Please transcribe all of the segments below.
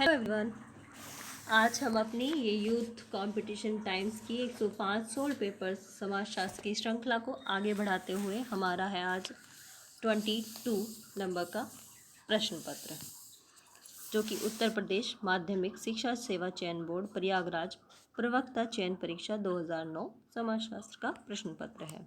Hello everyone. आज हम अपनी ये यूथ कंपटीशन टाइम्स की 105 सोल्ड पेपर्स समाजशास्त्र की श्रृंखला को आगे बढ़ाते हुए हमारा है आज 22 नंबर का प्रश्न पत्र, जो कि उत्तर प्रदेश माध्यमिक शिक्षा सेवा चयन बोर्ड प्रयागराज प्रवक्ता चयन परीक्षा 2009 समाजशास्त्र का प्रश्न पत्र है।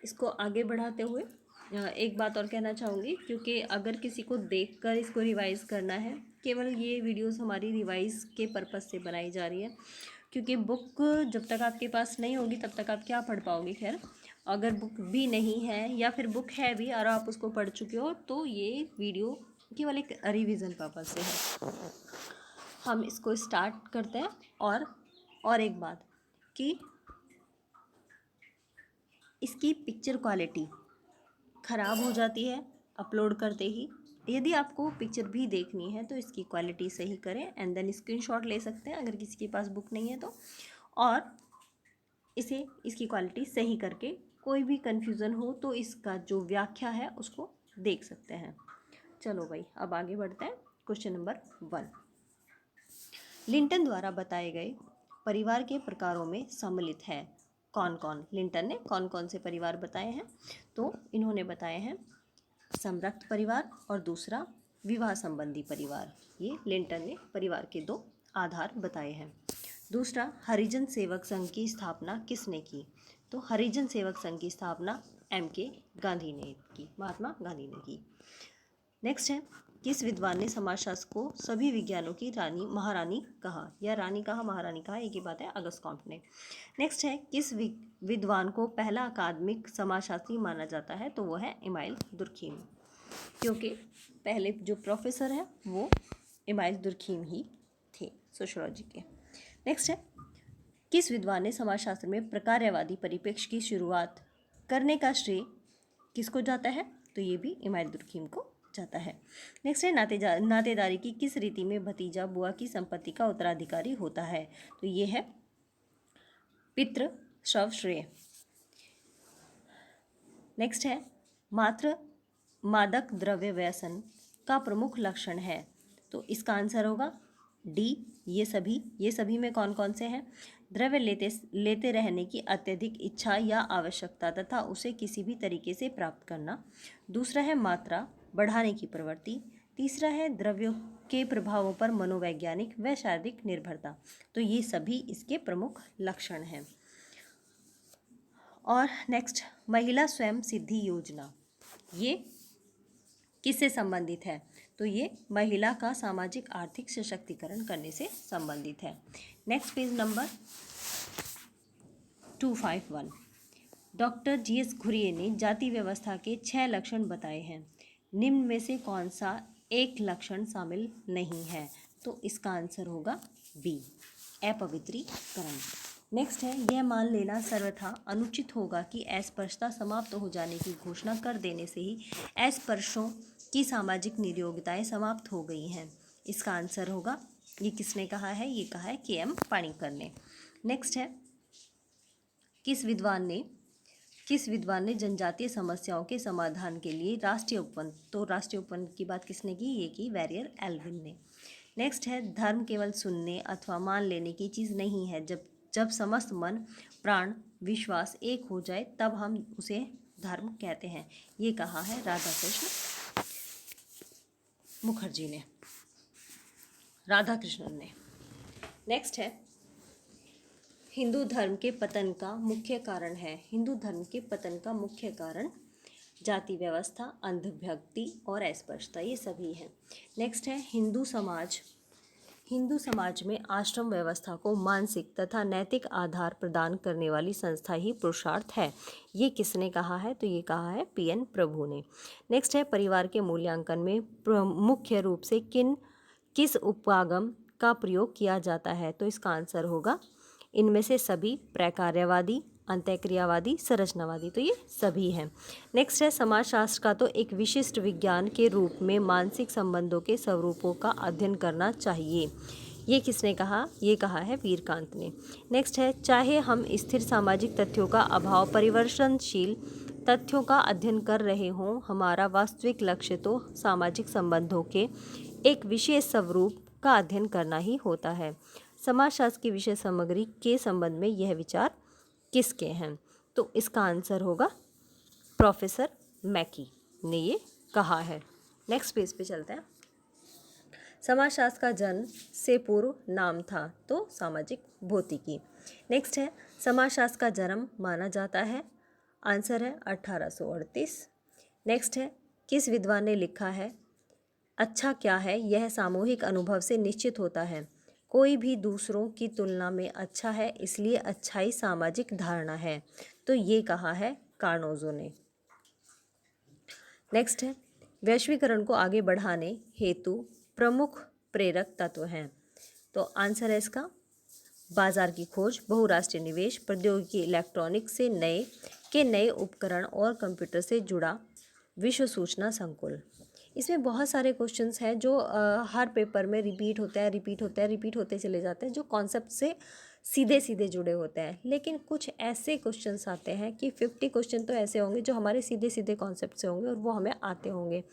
इसको आगे बढ़ाते हुए एक बात और कहना चाहूँगी, क्योंकि अगर किसी को देखकर इसको रिवाइज़ करना है, केवल ये वीडियोस हमारी रिवाइज़ के पर्पज़ से बनाई जा रही है, क्योंकि बुक जब तक आपके पास नहीं होगी तब तक आप क्या पढ़ पाओगे। खैर, अगर बुक भी नहीं है या फिर बुक है भी और आप उसको पढ़ चुके हो तो ये वीडियो केवल एक रिवीजन पर्पज़ से है। हम इसको स्टार्ट करते हैं। और एक बात कि इसकी पिक्चर क्वालिटी ख़राब हो जाती है अपलोड करते ही। यदि आपको पिक्चर भी देखनी है तो इसकी क्वालिटी सही करें एंड देन स्क्रीनशॉट ले सकते हैं अगर किसी के पास बुक नहीं है तो, और इसकी क्वालिटी सही करके कोई भी कन्फ्यूज़न हो तो इसका जो व्याख्या है उसको देख सकते हैं। चलो भाई, अब आगे बढ़ते हैं। क्वेश्चन नंबर 1, लिंटन द्वारा बताए गए परिवार के प्रकारों में सम्मिलित है कौन कौन। लिंटन ने कौन कौन से परिवार बताए हैं? तो इन्होंने बताए हैं संरक्त परिवार और दूसरा विवाह संबंधी परिवार। ये लिंटन ने परिवार के 2 आधार बताए हैं। दूसरा, हरिजन सेवक संघ की स्थापना किसने की? तो हरिजन सेवक संघ की स्थापना MK गांधी ने की, महात्मा गांधी ने की। नेक्स्ट है, किस विद्वान ने समाजशास्त्र को सभी विज्ञानों की रानी महारानी कहा? या रानी कहा महारानी कहा, एक ही बात है, अगस्त कॉम्ट ने। नेक्स्ट है, किस विद्वान को पहला अकादमिक समाजशास्त्री माना जाता है? तो वो है इमाइल दुर्खीम, क्योंकि पहले जो प्रोफेसर हैं वो इमाइल दुर्खीम ही थे सोशियोलॉजी के। नेक्स्ट है, किस विद्वान ने समाजशास्त्र में प्रकार्यवादी परिप्रेक्ष्य की शुरुआत करने का श्रेय किसको जाता है? तो ये भी इमाइल दुर्खीम को जाता है। नेक्स्ट है, नातेदारी की किस रीति में भतीजा बुआ की संपत्ति का उत्तराधिकारी होता है? तो ये है पितृ श्रव श्रेय। नेक्स्ट है, मात्र मादक द्रव्य व्यसन का प्रमुख लक्षण है? तो इसका आंसर होगा डी, ये सभी में कौन कौन से हैं? द्रव्य लेते रहने की अत्यधिक इच्छा या आवश्यकता तथा उसे किसी भी तरीके से प्राप्त करना। दूसरा है मात्रा बढ़ाने की प्रवृत्ति। तीसरा है द्रव्यों के प्रभावों पर मनोवैज्ञानिक व शारीरिक निर्भरता। तो ये सभी इसके प्रमुख लक्षण हैं। और नेक्स्ट, महिला स्वयं सिद्धि योजना, ये किससे संबंधित है? तो ये महिला का सामाजिक आर्थिक सशक्तिकरण करने से संबंधित है। Next page number 251, doctor GS Ghurye ने जाति व्यवस्था के 6 लक्षण बताए हैं, निम्न में से कौन सा एक लक्षण शामिल नहीं है? तो इसका आंसर होगा बी, अपवित्रीकरण। नेक्स्ट है, यह मान लेना सर्वथा अनुचित होगा कि अस्पृश्यता समाप्त हो जाने की घोषणा कर देने से ही अस्पृश्यों की सामाजिक नियोगिताएं समाप्त हो गई हैं। इसका आंसर होगा, ये किसने कहा है? ये कहा है KM पाणिक्कर ने। नेक्स्ट है, किस विद्वान ने जनजातीय समस्याओं के समाधान के लिए राष्ट्रीय उपवन, तो राष्ट्रीय उपवन की बात किसने की? ये की वेरियर एल्विन ने। नेक्स्ट है, धर्म केवल सुनने अथवा मान लेने की चीज़ नहीं है, जब समस्त मन प्राण विश्वास एक हो जाए तब हम उसे धर्म कहते हैं। ये कहा है राधाकृष्ण ने। नेक्स्ट है, हिंदू धर्म के पतन का मुख्य कारण है? हिंदू धर्म के पतन का मुख्य कारण जाति व्यवस्था, अंधभक्ति और अस्पृश्यता, ये सभी हैं। नेक्स्ट है, हिंदू समाज में आश्रम व्यवस्था को मानसिक तथा नैतिक आधार प्रदान करने वाली संस्था ही पुरुषार्थ है। ये किसने कहा है? तो ये कहा है PN प्रभु ने। नेक्स्ट है, परिवार के मूल्यांकन में मुख्य रूप से किस उपागम का प्रयोग किया जाता है? तो इसका आंसर होगा इनमें से सभी, प्रकार्यवादी, अंतःक्रियावादी, संरचनावादी, तो ये सभी हैं। नेक्स्ट है, समाजशास्त्र का तो एक विशिष्ट विज्ञान के रूप में मानसिक संबंधों के स्वरूपों का अध्ययन करना चाहिए। ये किसने कहा? ये कहा है वीरकांत ने। नेक्स्ट है, चाहे हम स्थिर सामाजिक तथ्यों का अभाव परिवर्तनशील तथ्यों का अध्ययन कर रहे हों, हमारा वास्तविक लक्ष्य तो सामाजिक संबंधों के एक विशेष स्वरूप का अध्ययन करना ही होता है। समाजशास्त्र की विषय सामग्री के संबंध में यह विचार किसके हैं? तो इसका आंसर होगा प्रोफेसर मैकी ने ये कहा है। नेक्स्ट पेज पे चलते हैं। समाजशास्त्र का जन्म से पूर्व नाम था तो सामाजिक भौतिकी। नेक्स्ट है, समाजशास्त्र का जन्म माना जाता है, आंसर है 1838। नेक्स्ट है, किस विद्वान ने लिखा है अच्छा क्या है यह सामूहिक अनुभव से निश्चित होता है, कोई भी दूसरों की तुलना में अच्छा है इसलिए अच्छाई सामाजिक धारणा है, तो ये कहा है कार्नोजो ने। नेक्स्ट है, वैश्वीकरण को आगे बढ़ाने हेतु प्रमुख प्रेरक तत्व हैं, तो आंसर है इसका बाजार की खोज, बहुराष्ट्रीय निवेश, प्रौद्योगिकी इलेक्ट्रॉनिक से नए उपकरण और कंप्यूटर से जुड़ा विश्व सूचना संकुल। इसमें बहुत सारे क्वेश्चंस हैं जो हर पेपर में रिपीट होते चले जाते हैं, जो कॉन्सेप्ट से सीधे सीधे जुड़े होते हैं। लेकिन कुछ ऐसे क्वेश्चंस आते हैं कि 50 क्वेश्चन तो ऐसे होंगे जो हमारे सीधे सीधे कॉन्सेप्ट से होंगे और वो हमें आते होंगे,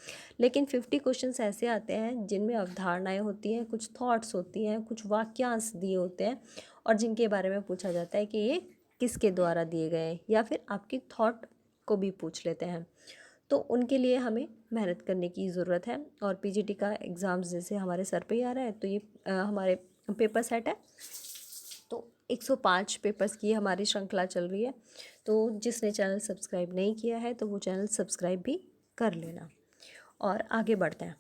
लेकिन 50 क्वेश्चंस ऐसे आते हैं जिनमें अवधारणाएं होती हैं, कुछ थॉट्स होती हैं, कुछ वाक्यांश दिए होते हैं और जिनके बारे में पूछा जाता है कि ये किसके द्वारा दिए गए, या फिर आपकी थॉट को भी पूछ लेते हैं। तो उनके लिए हमें मेहनत करने की ज़रूरत है। और पीजीटी का एग्ज़ाम्स जैसे हमारे सर पे ही आ रहा है, तो ये हमारे पेपर सेट है, तो 105 पेपर्स की हमारी श्रृंखला चल रही है। तो जिसने चैनल सब्सक्राइब नहीं किया है तो वो चैनल सब्सक्राइब भी कर लेना। और आगे बढ़ते हैं।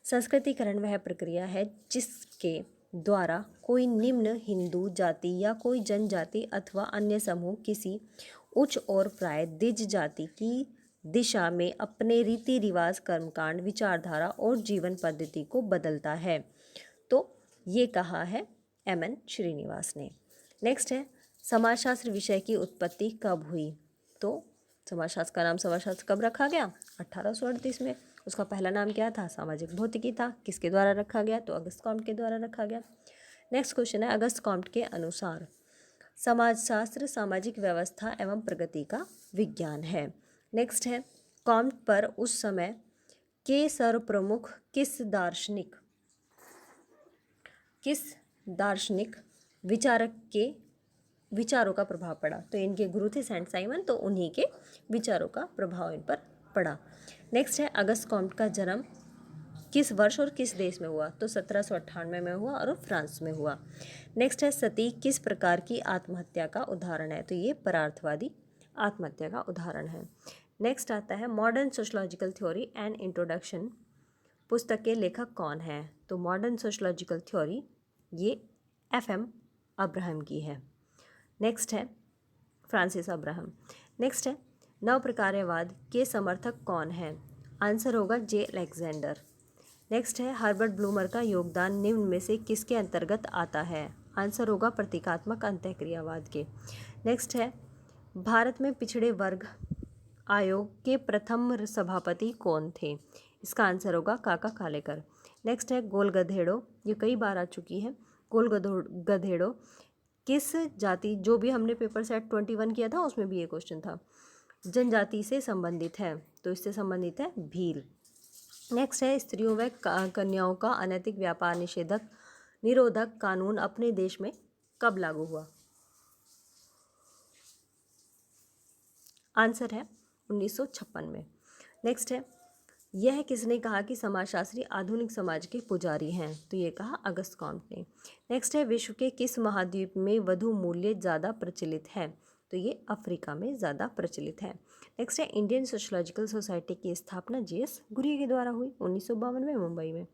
संस्कृतिकरण वह प्रक्रिया है जिसके द्वारा कोई निम्न हिंदू जाति या कोई जनजाति अथवा अन्य समूह किसी उच्च और प्राय द्विज जाति की दिशा में अपने रीति रिवाज, कर्मकांड, विचारधारा और जीवन पद्धति को बदलता है, तो ये कहा है एमएन श्रीनिवास ने। नेक्स्ट है, समाजशास्त्र विषय की उत्पत्ति कब हुई? तो समाजशास्त्र का नाम समाजशास्त्र कब रखा गया? 1838 में। उसका पहला नाम क्या था? सामाजिक भौतिकी था। किसके द्वारा रखा गया? तो अगस्त कॉम्ट के द्वारा रखा गया। नेक्स्ट क्वेश्चन है, अगस्त कॉम्ट के अनुसार समाजशास्त्र सामाजिक व्यवस्था एवं प्रगति का विज्ञान है। नेक्स्ट है, कॉम्ट पर उस समय के सर्वप्रमुख किस दार्शनिक विचारक के विचारों का प्रभाव पड़ा? तो इनके गुरु थे सेंट साइमन, तो उन्हीं के विचारों का प्रभाव इन पर पड़ा। नेक्स्ट है, अगस्त कॉम्ट का जन्म किस वर्ष और किस देश में हुआ? तो 1798 में हुआ और फ्रांस में हुआ। नेक्स्ट है, सती किस प्रकार की आत्महत्या का उदाहरण है? तो ये परार्थवादी आत्महत्या का उदाहरण है। नेक्स्ट आता है, modern sociological theory and introduction पुस्तक के लेखक कौन है? तो मॉडर्न सोशलॉजिकल थ्योरी ये FM अब्राहम की है। नेक्स्ट है, फ्रांसिस अब्राहम। नेक्स्ट है, नव प्रकार्यवाद के समर्थक कौन है? आंसर होगा जे अलेक्जेंडर। नेक्स्ट है, हर्बर्ट ब्लूमर का योगदान निम्न में से किसके अंतर्गत आता है? आंसर होगा प्रतीकात्मक अंतःक्रियावाद के। नेक्स्ट है, भारत में पिछड़े वर्ग आयोग के प्रथम सभापति कौन थे? इसका आंसर होगा काका कालेकर। नेक्स्ट है, गोल गधेड़ो, ये कई बार आ चुकी है। गोल गधेड़ो किस जाति, जो भी हमने पेपर सेट 21 किया था उसमें भी ये क्वेश्चन था, जनजाति से संबंधित है? तो इससे संबंधित है भील। नेक्स्ट है, स्त्रियों व कन्याओं का अनैतिक व्यापार निरोधक कानून अपने देश में कब लागू हुआ? आंसर है 1956 में। नेक्स्ट है, यह किसने कहा कि समाजशास्त्री आधुनिक समाज के पुजारी हैं? तो ये कहा अगस्त कॉम्ट ने। नेक्स्ट है, विश्व के किस महाद्वीप में वधु मूल्य ज़्यादा प्रचलित है? तो ये अफ्रीका में ज़्यादा प्रचलित है। नेक्स्ट है, इंडियन सोशलॉजिकल सोसाइटी की स्थापना GS गुरिया के द्वारा हुई 1952 में मुंबई में।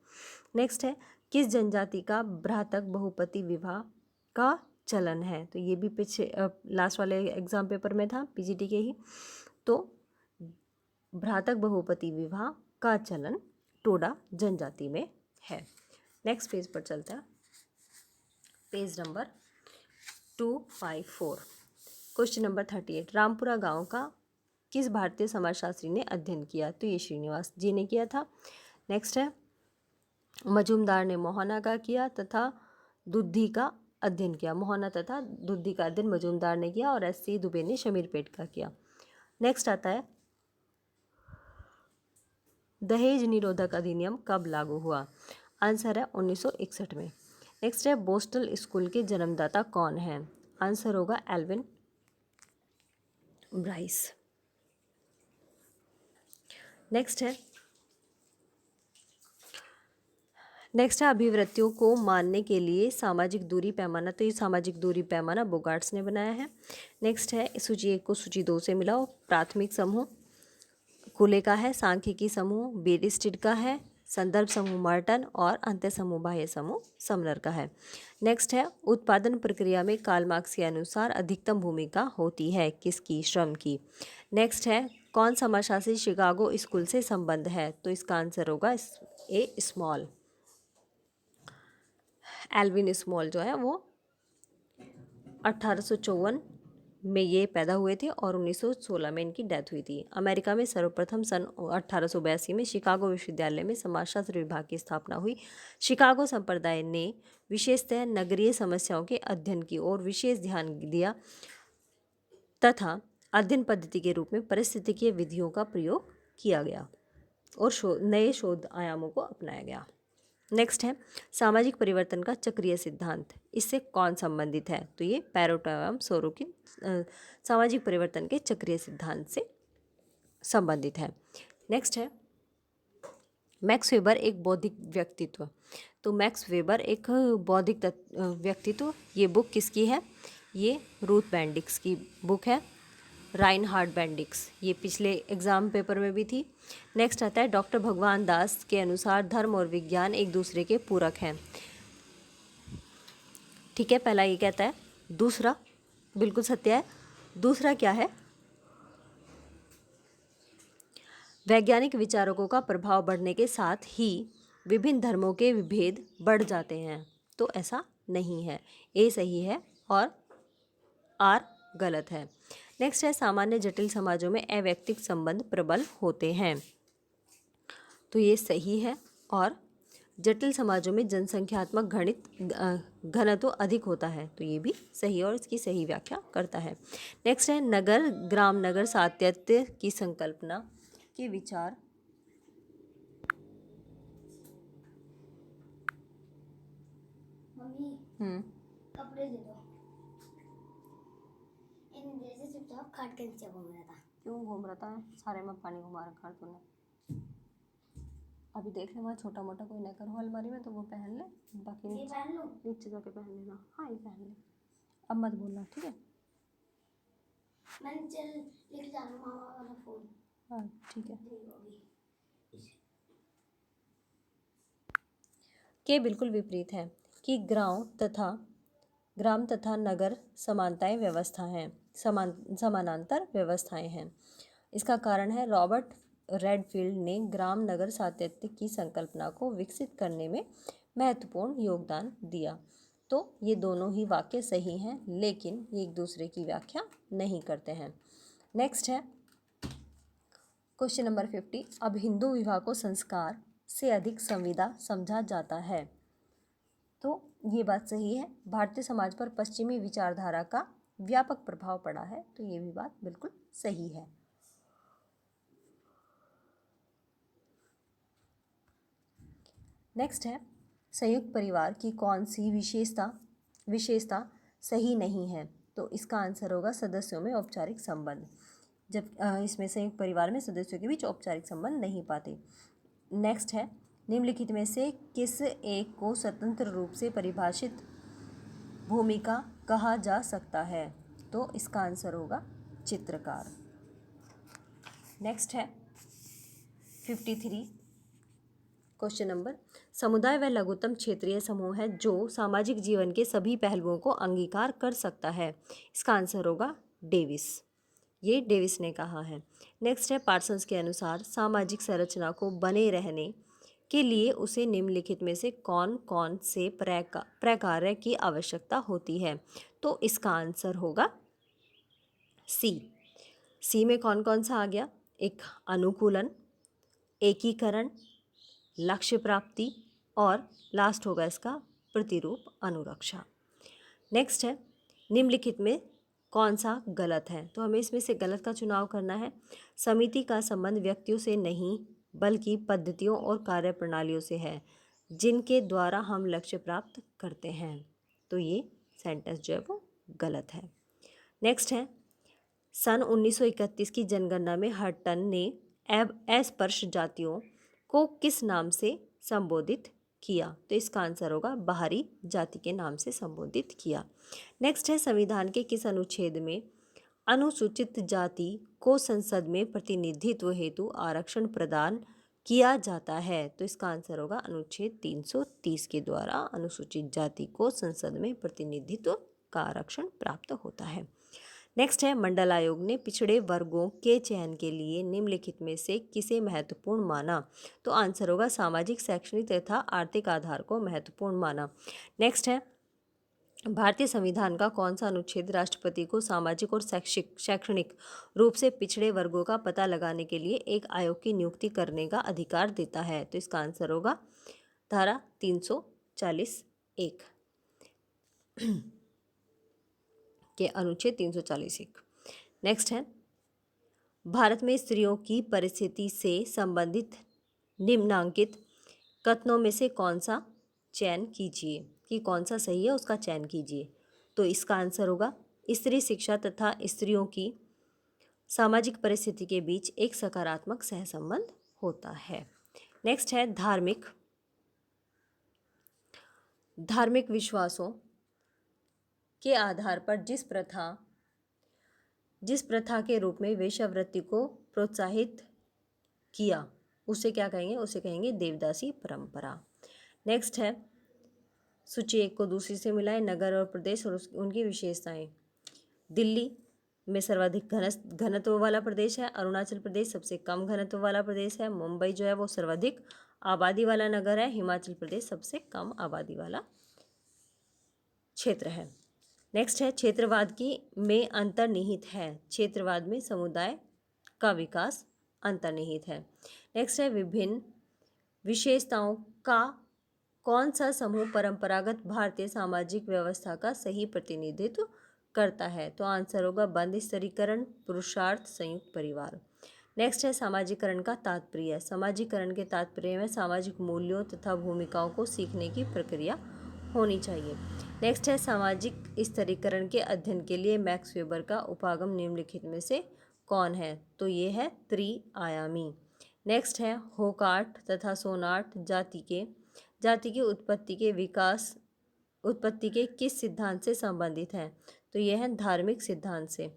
नेक्स्ट है, किस जनजाति का भ्रातक बहुपति विवाह का चलन है? तो ये भी पीछे लास्ट वाले एग्जाम पेपर में था, PGT के ही। तो भ्रातक बहुपति विवाह का चलन टोडा जनजाति में है। नेक्स्ट पेज पर चलता है, page number 254, question number 38, Rampura गांव का किस भारतीय समाजशास्त्री ने अध्ययन किया? तो ये श्रीनिवास जी ने किया था। नेक्स्ट है, मजूमदार ने मोहना का किया तथा दुद्धि का अध्ययन किया। मोहना तथा दुद्धि का अध्ययन मजूमदार ने किया और SC दुबे ने शमीरपेट का किया। नेक्स्ट आता है, दहेज निरोधक अधिनियम कब लागू हुआ? आंसर है 1961 में। नेक्स्ट है बोस्टन स्कूल के जन्मदाता कौन है? आंसर होगा एल्विन ब्राइस। नेक्स्ट है अभिव्यक्तियों को मानने के लिए सामाजिक दूरी पैमाना। तो ये सामाजिक दूरी पैमाना बोगार्ट्स ने बनाया है। नेक्स्ट है सूची 1 को सूची 2 से मिलाओ। प्राथमिक समूह कुले का है, सांख्यिकी समूह बेरिस्टिड का है, संदर्भ समूह मर्टन और अंत्य समूह बाह्य समूह समनर का है। नेक्स्ट है उत्पादन प्रक्रिया में कार्ल मार्क्स के अनुसार अधिकतम भूमिका होती है किसकी? श्रम की। नेक्स्ट है कौन समाजशास्त्री शिकागो स्कूल से संबंध है? तो इसका आंसर होगा ए स्मॉल। एल्विन स्मॉल जो है वो 1854 में ये पैदा हुए थे और 1916 में इनकी डेथ हुई थी। अमेरिका में सर्वप्रथम सन 1882 में शिकागो विश्वविद्यालय में समाजशास्त्र विभाग की स्थापना हुई। शिकागो संप्रदाय ने विशेषतः नगरीय समस्याओं के अध्ययन की ओर विशेष ध्यान दिया तथा अध्ययन पद्धति के रूप में पारिस्थितिकीय विधियों का प्रयोग किया गया और नए शोध आयामों को अपनाया गया। नेक्स्ट है सामाजिक परिवर्तन का चक्रीय सिद्धांत, इससे कौन संबंधित है? तो ये पैरेटो एवं सोरोकिन सामाजिक परिवर्तन के चक्रीय सिद्धांत से संबंधित है। नेक्स्ट है मैक्स वेबर एक बौद्धिक व्यक्तित्व। तो मैक्स वेबर एक बौद्धिक व्यक्तित्व, ये बुक किसकी है? ये रूथ बेंडिक्स की बुक है, राइनहार्ड बेंडिक्स। ये पिछले एग्जाम पेपर में भी थी। नेक्स्ट आता है डॉक्टर भगवान दास के अनुसार धर्म और विज्ञान एक दूसरे के पूरक हैं। ठीक है, पहला ये कहता है, दूसरा बिल्कुल सत्य है। दूसरा क्या है? वैज्ञानिक विचारकों का प्रभाव बढ़ने के साथ ही विभिन्न धर्मों के विभेद बढ़ जाते हैं। तो ऐसा नहीं है, ए सही है और आर गलत है। नेक्स्ट है सामान्य जटिल समाजों में अवैयक्तिक संबंध प्रबल होते हैं। तो ये सही है। और जटिल समाजों में जनसंख्यात्मक घनत्व अधिक होता है। तो ये भी सही है और इसकी सही व्याख्या करता है। नेक्स्ट है नगर ग्राम नगर सातत्य की संकल्पना के विचार कपड़े दे दो। इन जैसे चुपचाप खाट के नीचे घूम रहा था। क्यों घूम रहा था? सारे में पानी घुमा रखा है तूने। अभी देख ले वहाँ छोटा मोटा कोई नेकर हो अलमारी में तो वो पहन ले, बाकी ये पहन लो। नीचे जाके पहन लेना। हाँ ये पहन ले, अब मत बोलना, ठीक है? मैंने चल लेके जा रहा हूँ मामा वाला फोन। हाँ ठीक है। के बिल्कुल विपरीत है कि ग्राम तथा नगर समानताएं व्यवस्था हैं, समानांतर व्यवस्थाएं हैं। इसका कारण है रॉबर्ट रेडफील्ड ने ग्राम नगर सातत्य की संकल्पना को विकसित करने में महत्वपूर्ण योगदान दिया। तो ये दोनों ही वाक्य सही हैं, लेकिन ये एक दूसरे की व्याख्या नहीं करते हैं। नेक्स्ट है क्वेश्चन नंबर 50। अब हिंदू विवाह को संस्कार से अधिक संविदा समझा जाता है। तो ये बात सही है। भारतीय समाज पर पश्चिमी विचारधारा का व्यापक प्रभाव पड़ा है। तो ये भी बात बिल्कुल सही है। नेक्स्ट है संयुक्त परिवार की कौन सी विशेषता सही नहीं है? तो इसका आंसर होगा सदस्यों में औपचारिक संबंध। जब इसमें संयुक्त परिवार में सदस्यों के बीच औपचारिक संबंध नहीं पाते। नेक्स्ट है निम्नलिखित में से किस एक को स्वतंत्र रूप से परिभाषित भूमिका कहा जा सकता है? तो इसका आंसर होगा चित्रकार। नेक्स्ट है 53 क्वेश्चन नंबर। समुदाय वह लघुत्तम क्षेत्रीय समूह है जो सामाजिक जीवन के सभी पहलुओं को अंगीकार कर सकता है। इसका आंसर होगा डेविस। ये डेविस ने कहा है। नेक्स्ट है पार्सन्स के अनुसार सामाजिक संरचना को बने रहने के लिए उसे निम्नलिखित में से कौन कौन से प्रकार्य की आवश्यकता होती है? तो इसका आंसर होगा सी में कौन कौन सा आ गया? एक अनुकूलन, एकीकरण, लक्ष्य प्राप्ति और लास्ट होगा इसका प्रतिरूप अनुरक्षा। नेक्स्ट है निम्नलिखित में कौन सा गलत है? तो हमें इसमें से गलत का चुनाव करना है। समिति का संबंध व्यक्तियों से नहीं बल्कि पद्धतियों और कार्यप्रणालियों से है। जिनके द्वारा हम लक्ष्य प्राप्त करते हैं। तो ये सेंटेंस जो है वो गलत है। नेक्स्ट है, सन 1931 की जनगणना में हटन ने अस्पृश्य जातियों को किस नाम से संबोधित किया? तो इसका आंसर होगा बाहरी जाति के नाम से संबोधित किया। नेक्स्ट है, संविधान के किस अनुच्छेद में अनुसूचित जाति को संसद में प्रतिनिधित्व हेतु आरक्षण प्रदान किया जाता है? तो इसका आंसर होगा अनुच्छेद 330 के द्वारा अनुसूचित जाति को संसद में प्रतिनिधित्व का आरक्षण प्राप्त होता है। नेक्स्ट है, मंडल आयोग ने पिछड़े वर्गों के चयन के लिए निम्नलिखित में से किसे महत्वपूर्ण माना? तो आंसर होगा सामाजिक, शैक्षणिक तथा आर्थिक आधार को महत्वपूर्ण माना। नेक्स्ट है, भारतीय संविधान का कौन सा अनुच्छेद राष्ट्रपति को सामाजिक और शैक्षणिक रूप से पिछड़े वर्गों का पता लगाने के लिए एक आयोग की नियुक्ति करने का अधिकार देता है? तो इसका आंसर होगा धारा 340(1) के अनुच्छेद 340(1). नेक्स्ट है, भारत में स्त्रियों की परिस्थिति से संबंधित निम्नांकित कथनों में से कौन सा चयन कीजिए, कि कौन सा सही है उसका चयन कीजिए। तो इसका आंसर होगा स्त्री शिक्षा तथा स्त्रियों की सामाजिक परिस्थिति के बीच एक सकारात्मक सहसंबंध होता है। नेक्स्ट है, धार्मिक विश्वासों के आधार पर जिस प्रथा के रूप में वेश्यावृत्ति को प्रोत्साहित किया उसे क्या कहेंगे? उसे कहेंगे देवदासी परंपरा। नेक्स्ट है, सूची एक को दूसरी से मिलाएं, नगर और प्रदेश और उनकी विशेषताएं। दिल्ली में सर्वाधिक घनत्व वाला प्रदेश है, अरुणाचल प्रदेश सबसे कम घनत्व वाला प्रदेश है, मुंबई जो है वो सर्वाधिक आबादी वाला नगर है, हिमाचल प्रदेश सबसे कम आबादी वाला क्षेत्र है। नेक्स्ट है, क्षेत्रवाद में अंतर्निहित है, क्षेत्रवाद में समुदाय का विकास अंतर्निहित है। नेक्स्ट है, विभिन्न विशेषताओं का कौन सा समूह परंपरागत भारतीय सामाजिक व्यवस्था का सही प्रतिनिधित्व करता है? तो आंसर होगा बंद स्तरीकरण, पुरुषार्थ, संयुक्त परिवार। नेक्स्ट है, सामाजिकरण का तात्पर्य। सामाजिकरण के तात्पर्य में सामाजिक मूल्यों तथा भूमिकाओं को सीखने की प्रक्रिया होनी चाहिए। नेक्स्ट है, सामाजिक स्तरीकरण के अध्ययन के लिए मैक्स वेबर का उपागम निम्नलिखित में से कौन है? तो ये है त्रिआयामी। नेक्स्ट है, होकार्ट तथा सोनार्ट जाति की उत्पत्ति के किस सिद्धांत से संबंधित हैं? तो यह है धार्मिक सिद्धांत से।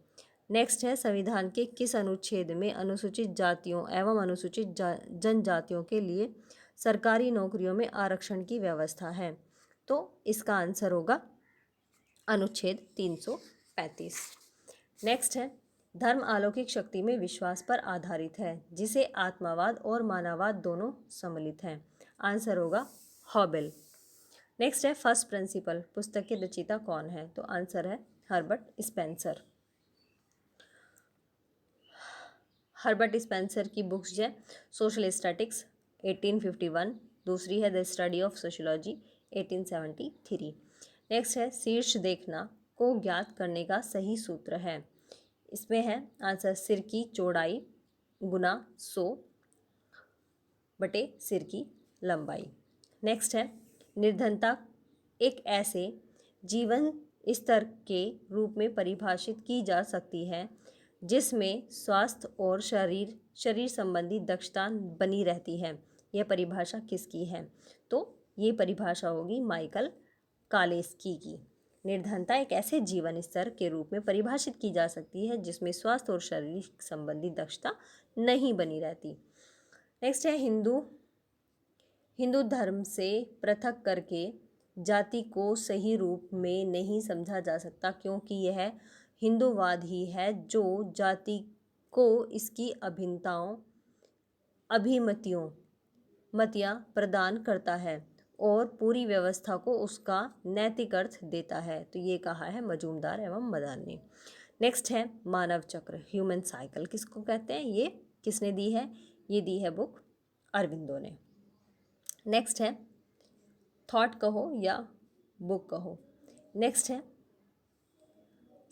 नेक्स्ट है, संविधान के किस अनुच्छेद में अनुसूचित जातियों एवं अनुसूचित जनजातियों के लिए सरकारी नौकरियों में आरक्षण की व्यवस्था है? तो इसका आंसर होगा अनुच्छेद 335। नेक्स्ट है, धर्म अलौकिक शक्ति में विश्वास पर आधारित है जिसे आत्मावाद और मानववाद दोनों सम्मिलित हैं। आंसर होगा हॉबेल। नेक्स्ट है, फर्स्ट प्रिंसिपल पुस्तक के रचयिता कौन है? तो आंसर है हर्बर्ट स्पेंसर। हर्बर्ट स्पेंसर की बुक्स जो है सोशल स्टैटिक्स 1851, दूसरी है the study of sociology 1873। Next है, शीर्ष देखना को ज्ञात करने का सही सूत्र है। इसमें है आंसर सिर की चौड़ाई गुना 100 बटे सिर की लंबाई। नेक्स्ट है, निर्धनता एक ऐसे जीवन स्तर के रूप में परिभाषित की जा सकती है जिसमें स्वास्थ्य और शरीर संबंधी दक्षता बनी रहती है। यह परिभाषा किसकी है? तो ये परिभाषा होगी माइकल कालेस्की की। निर्धनता एक ऐसे जीवन स्तर के रूप में परिभाषित की जा सकती है जिसमें स्वास्थ्य और शरीर संबंधी दक्षता नहीं बनी रहती। नेक्स्ट है, हिंदू धर्म से पृथक करके जाति को सही रूप में नहीं समझा जा सकता क्योंकि यह हिंदूवाद ही है जो जाति को इसकी अभिमतियां प्रदान करता है और पूरी व्यवस्था को उसका नैतिक अर्थ देता है। तो ये कहा है मजूमदार एवं मदान ने। नेक्स्ट है, मानव चक्र ह्यूमन साइकिल किसको कहते हैं? ये किसने दी है? ये दी है बुक अरविंदो ने। नेक्स्ट है, थॉट कहो या बुक कहो। नेक्स्ट है,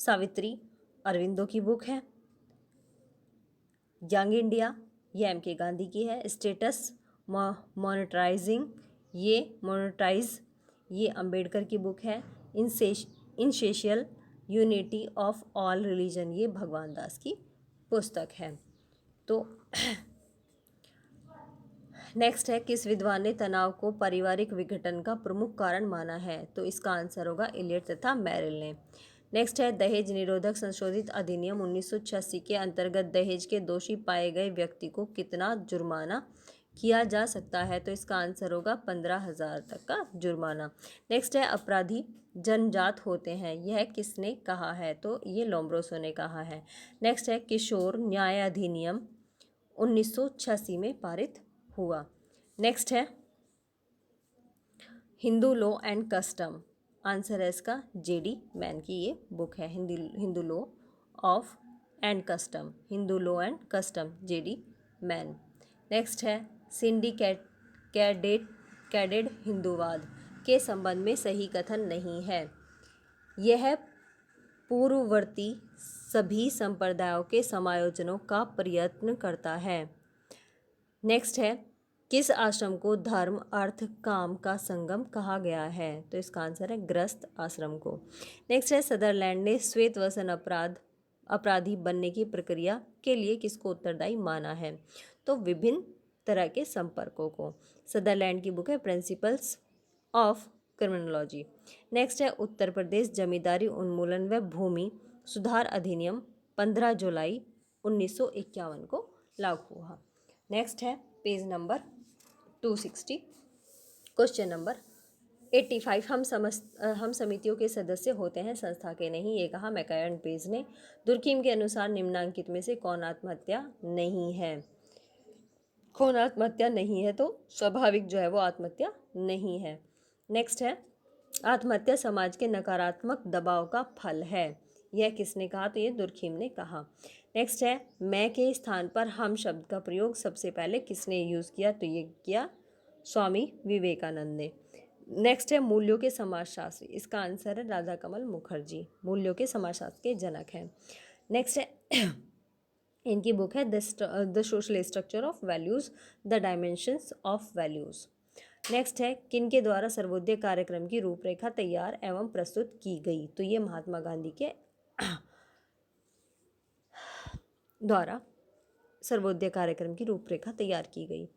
सावित्री अरविंदो की बुक है। यंग इंडिया ये एम के गांधी की है। स्टेटस मॉनिटराइजिंग ये मोनेटाइज, ये अंबेडकर की बुक है। इनसेशियल यूनिटी ऑफ ऑल रिलीजन, ये भगवान दास की पुस्तक है। तो नेक्स्ट है, किस विद्वान ने तनाव को पारिवारिक विघटन का प्रमुख कारण माना है? तो इसका आंसर होगा इलियट तथा मैरिल ने। नेक्स्ट है, दहेज निरोधक संशोधित अधिनियम 1986 के अंतर्गत दहेज के दोषी पाए गए व्यक्ति को कितना जुर्माना किया जा सकता है? तो इसका आंसर होगा 15,000 तक का जुर्माना। नेक्स्ट है, अपराधी जनजात होते हैं, यह किसने कहा है? तो ये लोम्ब्रोसो ने कहा है। नेक्स्ट है, किशोर न्याय अधिनियम 1986 में पारित हुआ। नेक्स्ट है, Hindu law and custom, answer है इसका जेडी मैन की ये बुक है, Hindu law of and custom, Hindu law and custom, JD man. Next है, सिंडिकेट कैडेड हिंदूवाद के संबंध में सही कथन नहीं है, यह पूर्ववर्ती सभी संप्रदायों के समायोजनों का प्रयत्न करता है। नेक्स्ट है, किस आश्रम को धर्म अर्थ काम का संगम कहा गया है? तो इसका आंसर है गृहस्थ आश्रम को। नेक्स्ट है, सदरलैंड ने श्वेत वसन अपराधी बनने की प्रक्रिया के लिए किसको उत्तरदायी माना है? तो विभिन्न तरह के संपर्कों को। सदरलैंड की बुक है प्रिंसिपल्स ऑफ क्रिमिनोलॉजी। नेक्स्ट है, उत्तर प्रदेश जमींदारी उन्मूलन व भूमि सुधार अधिनियम 15 जुलाई 1951 को लागू हुआ। नेक्स्ट है पेज नंबर 260, क्वेश्चन नंबर 85, हम समितियों के सदस्य होते हैं, संस्था के नहीं, ये कहा मैकायन पेज ने। दुर्खीम के अनुसार निम्नांकित में से कौन आत्महत्या नहीं है? कौन आत्महत्या नहीं है? तो स्वाभाविक जो है वो आत्महत्या नहीं है। नेक्स्ट है, आत्महत्या समाज के नकारात्मक दबाव का फल है, यह किसने कहा? तो ये दुर्खीम ने कहा। नेक्स्ट है, मैं के स्थान पर हम शब्द का प्रयोग सबसे पहले किसने यूज़ किया? तो ये किया स्वामी विवेकानंद ने। नेक्स्ट है, मूल्यों के समाजशास्त्री, इसका आंसर है राधा कमल मुखर्जी, मूल्यों के समाजशास्त्र के जनक हैं। नेक्स्ट है इनकी बुक है the social structure of values, the dimensions of values. Next है, किन के द्वारा सर्वोदय कार्यक्रम की रूपरेखा तैयार एवं प्रस्तुत की गई? तो ये महात्मा गांधी के द्वारा सर्वोदय कार्यक्रम की रूपरेखा तैयार की गई।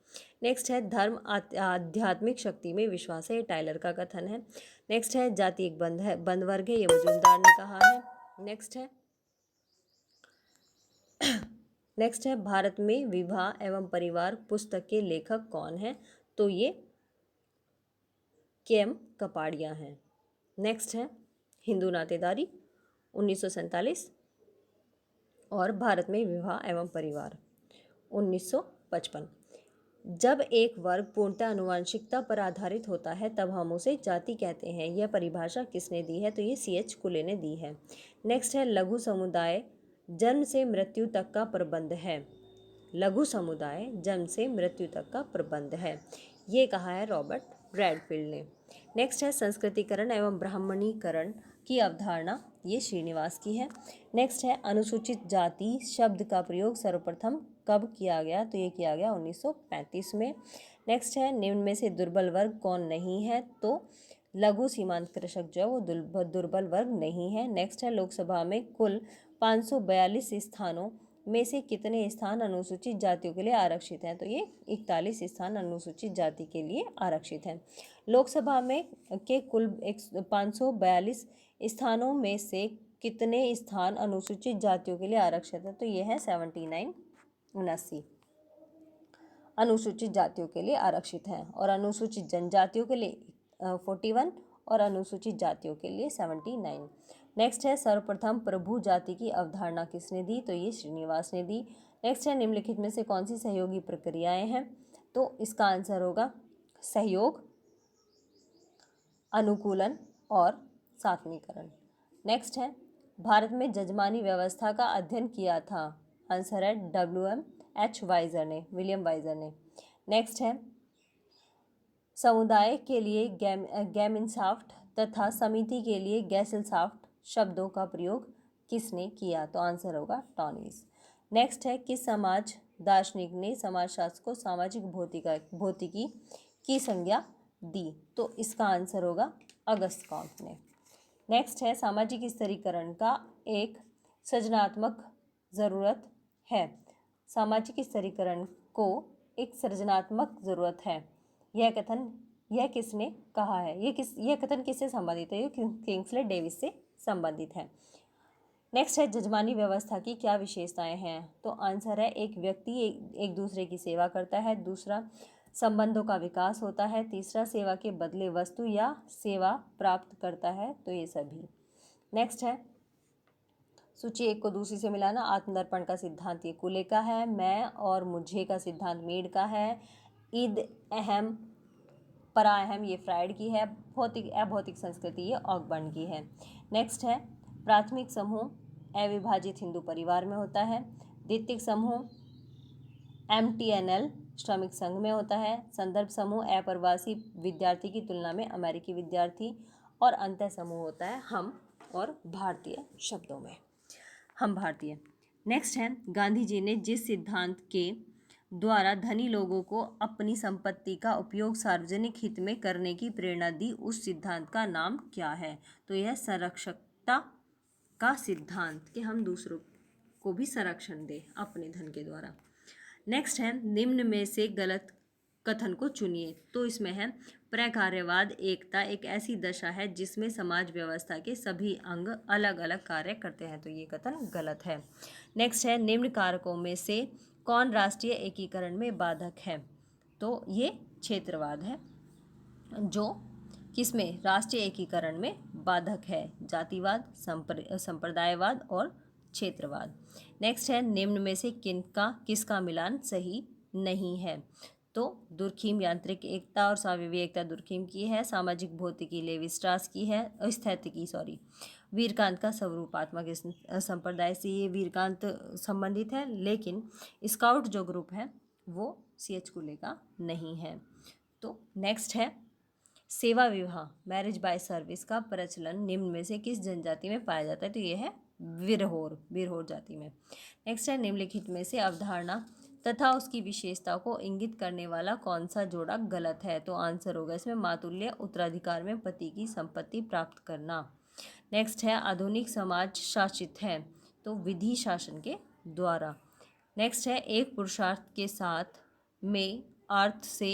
नेक्स्ट है, धर्म आध्यात्मिक शक्ति में विश्वास है, ये टाइलर का कथन है। नेक्स्ट है, जाति एक बंद वर्ग है, ये मजूमदार ने कहा है। नेक्स्ट है, भारत में विवाह एवं परिवार पुस्तक के लेखक कौन है? तो ये के.एम. कपाड़िया हैं। नेक्स्ट है, हिंदू नातेदारी 1947 और भारत में विवाह एवं परिवार 1955। जब एक वर्ग पूर्णतः आनुवंशिकता पर आधारित होता है तब हम उसे जाति कहते हैं, यह परिभाषा किसने दी है? तो ये C.H. कुले ने दी है। नेक्स्ट है, लघु समुदाय जन्म से मृत्यु तक का प्रबंध है, लघु समुदाय जन्म से मृत्यु तक का प्रबंध है, ये कहा है रॉबर्ट ब्रैडफील्ड ने। नेक्स्ट है, संस्कृतिकरण एवं ब्राह्मणीकरण की अवधारणा, ये श्रीनिवास की है। नेक्स्ट है, अनुसूचित जाति शब्द का प्रयोग सर्वप्रथम कब किया गया? तो ये किया गया 1935 में। नेक्स्ट है, निम्न में से दुर्बल वर्ग कौन नहीं है? तो लघु सीमांत कृषक जो है वो दुर्बल वर्ग नहीं है। नेक्स्ट है, लोकसभा में कुल 542 स्थानों में से कितने स्थान अनुसूचित जातियों के लिए आरक्षित हैं? तो ये 41 स्थान अनुसूचित जाति के लिए आरक्षित हैं। लोकसभा में के कुल 542 स्थानों में से कितने स्थान अनुसूचित जातियों के लिए आरक्षित है? तो ये है 79 अनुसूचित जातियों के लिए आरक्षित हैं, और अनुसूचित जनजातियों के लिए 41 और अनुसूचित जातियों के लिए 79। नेक्स्ट है, सर्वप्रथम प्रभु जाति की अवधारणा किसने दी? तो ये श्रीनिवास ने दी। नेक्स्ट है, निम्नलिखित में से कौन सी सहयोगी प्रक्रियाएं हैं? तो इसका आंसर होगा सहयोग, अनुकूलन और सात्मीकरण। नेक्स्ट है, भारत में जजमानी व्यवस्था का अध्ययन किया था, आंसर है WMH वाइजर ने, विलियम वाइजर ने। नेक्स्ट है, समुदाय के लिए गैमिनसाफ्ट तथा समिति के लिए गैसेलसाफ्ट शब्दों का प्रयोग किसने किया? तो आंसर होगा टॉनिस। नेक्स्ट है, किस समाज दार्शनिक ने समाजशास्त्र को सामाजिक भौतिकी की संज्ञा दी। तो इसका आंसर होगा अगस्त कॉम्ट ने। नेक्स्ट है सामाजिक स्तरीकरण का एक सृजनात्मक ज़रूरत है। सामाजिक स्तरीकरण को एक सृजनात्मक ज़रूरत है। यह किसने कहा है? यह कथन किससे संबंधित है? ये किंग्सले डेविस से संबंधित है। नेक्स्ट है जजमानी व्यवस्था की क्या विशेषताएं हैं? तो आंसर है एक व्यक्ति एक दूसरे की सेवा करता है, दूसरा संबंधों का विकास होता है, तीसरा सेवा के बदले वस्तु या सेवा प्राप्त करता है। तो ये सभी। नेक्स्ट है सूची एक को दूसरी से मिलाना। आत्मदर्पण का सिद्धांत ये कुले का है। मैं और मुझे का सिद्धांत मीड का है। ईद अहम परा अहम ये फ्राइड की है। भौतिक अभौतिक संस्कृति ये ऑकबर्न की है। नेक्स्ट है प्राथमिक समूह अविभाजित हिंदू परिवार में होता है। द्वितीयक समूह MTNL श्रमिक संघ में होता है। संदर्भ समूह अप्रवासी विद्यार्थी की तुलना में अमेरिकी विद्यार्थी। और अंतः समूह होता है हम और भारतीय शब्दों में हम भारतीय। नेक्स्ट है गांधी जी ने जिस सिद्धांत के द्वारा धनी लोगों को अपनी संपत्ति का उपयोग सार्वजनिक हित में करने की प्रेरणा दी, उस सिद्धांत का नाम क्या है? तो यह संरक्षकता का सिद्धांत कि हम दूसरों को भी संरक्षण दें अपने धन के द्वारा। नेक्स्ट है निम्न में से गलत कथन को चुनिए। तो इसमें है प्रकार्यवाद एकता एक ऐसी दशा है जिसमें समाज व्यवस्था के सभी अंग अलग अलग कार्य करते हैं। तो ये कथन गलत है। नेक्स्ट है निम्न कारकों में से कौन राष्ट्रीय एकीकरण में बाधक है? तो ये क्षेत्रवाद है जो किसमें राष्ट्रीय एकीकरण में बाधक है। जातिवाद, संप्रदायवाद और क्षेत्रवाद। नेक्स्ट है निम्न में से किसका मिलान सही नहीं है? तो दुर्खीम यांत्रिक एकता और स्वाभाविक एकता दुर्खीम की है। सामाजिक भौतिकी लेवी स्ट्रास की है। स्थैतिकी वीरकांत का स्वरूपात्मक संप्रदाय से ये वीरकांत संबंधित है, लेकिन स्काउट जो ग्रुप है वो CH कुले का नहीं है। तो नेक्स्ट है सेवा विवाह मैरिज बाय सर्विस का प्रचलन निम्न में से किस जनजाति में पाया जाता है? तो ये है विरहोर जाति में। नेक्स्ट है निम्नलिखित में से अवधारणा तथा उसकी विशेषता को इंगित करने वाला कौन सा जोड़ा गलत है? तो आंसर होगा इसमें मातुल्य उत्तराधिकार में पति की संपत्ति प्राप्त करना। नेक्स्ट है आधुनिक समाज शासित है, तो विधि शासन के द्वारा। नेक्स्ट है एक पुरुषार्थ के साथ में अर्थ से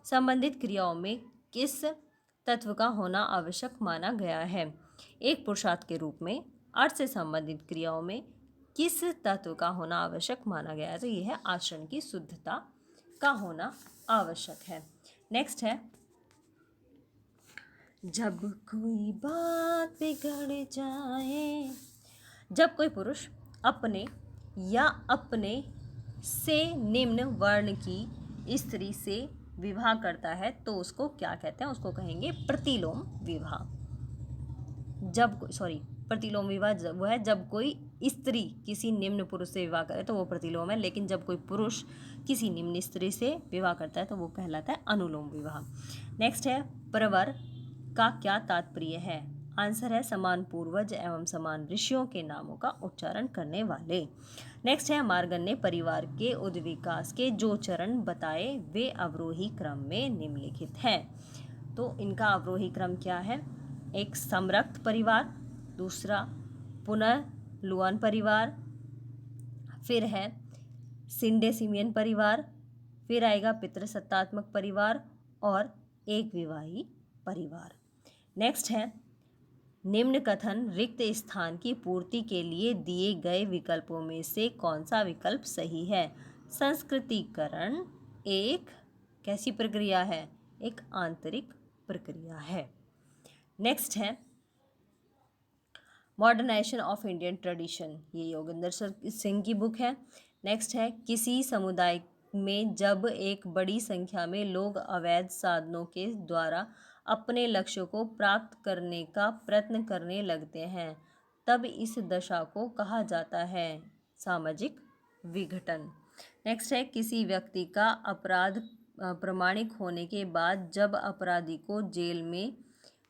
संबंधित क्रियाओं में किस तत्व का होना आवश्यक माना गया है? एक पुरुषार्थ के रूप में अर्थ से संबंधित क्रियाओं में किस तत्व का होना आवश्यक माना गया है? तो यह है आचरण की शुद्धता का होना आवश्यक है। नेक्स्ट है जब कोई बात बिगड़ जाए, जब कोई पुरुष अपने या अपने से निम्न वर्ण की स्त्री से विवाह करता है तो उसको क्या कहते हैं? उसको कहेंगे प्रतिलोम विवाह। प्रतिलोम विवाह वो है जब कोई स्त्री किसी निम्न पुरुष से विवाह करे तो वो प्रतिलोम है, लेकिन जब कोई पुरुष किसी निम्न स्त्री से विवाह करता है तो वो कहलाता है अनुलोम विवाह। नेक्स्ट है प्रवर का क्या तात्पर्य है? आंसर है समान पूर्वज एवं समान ऋषियों के नामों का उच्चारण करने वाले। नेक्स्ट है मार्गन ने परिवार के उद्विकास के जो चरण बताए वे अवरोही क्रम में निम्नलिखित हैं। तो इनका अवरोही क्रम क्या है? एक समरक्त परिवार, दूसरा पुनर्लुआन परिवार, फिर है सिंडे सिमियन परिवार, फिर आएगा पितृसत्तात्मक परिवार और एक विवाही परिवार। नेक्स्ट है निम्न कथन रिक्त स्थान की पूर्ति के लिए दिए गए विकल्पों में से कौन सा विकल्प सही है? संस्कृतिकरण एक कैसी प्रक्रिया है? एक आंतरिक प्रक्रिया है। नेक्स्ट है मॉडर्नाइजेशन ऑफ इंडियन ट्रेडिशन, ये योगेंद्र सिंह की बुक है। नेक्स्ट है किसी समुदाय में जब एक बड़ी संख्या में लोग अवैध साधनों के द्वारा अपने लक्ष्य को प्राप्त करने का प्रयत्न करने लगते हैं तब इस दशा को कहा जाता है सामाजिक विघटन। नेक्स्ट है किसी व्यक्ति का अपराध प्रमाणिक होने के बाद जब अपराधी को जेल में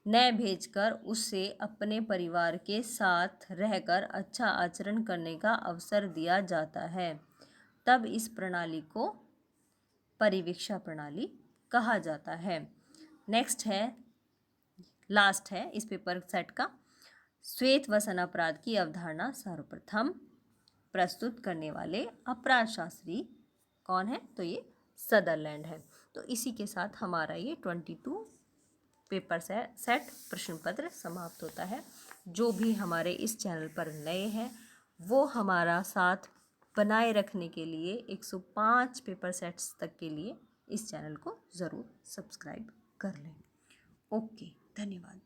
न भेजकर उससे अपने परिवार के साथ रहकर अच्छा आचरण करने का अवसर दिया जाता है तब इस प्रणाली को परिवीक्षा प्रणाली कहा जाता है। नेक्स्ट है, लास्ट है इस पेपर सेट का, श्वेत वसन अपराध की अवधारणा सर्वप्रथम प्रस्तुत करने वाले अपराध शास्त्री कौन है? तो ये सदरलैंड है। तो इसी के साथ हमारा ये 22 पेपर सेट प्रश्न पत्र समाप्त होता है। जो भी हमारे इस चैनल पर नए हैं वो हमारा साथ बनाए रखने के लिए 105 पेपर सेट्स तक के लिए इस चैनल को ज़रूर सब्सक्राइब कर लें। ओके, धन्यवाद।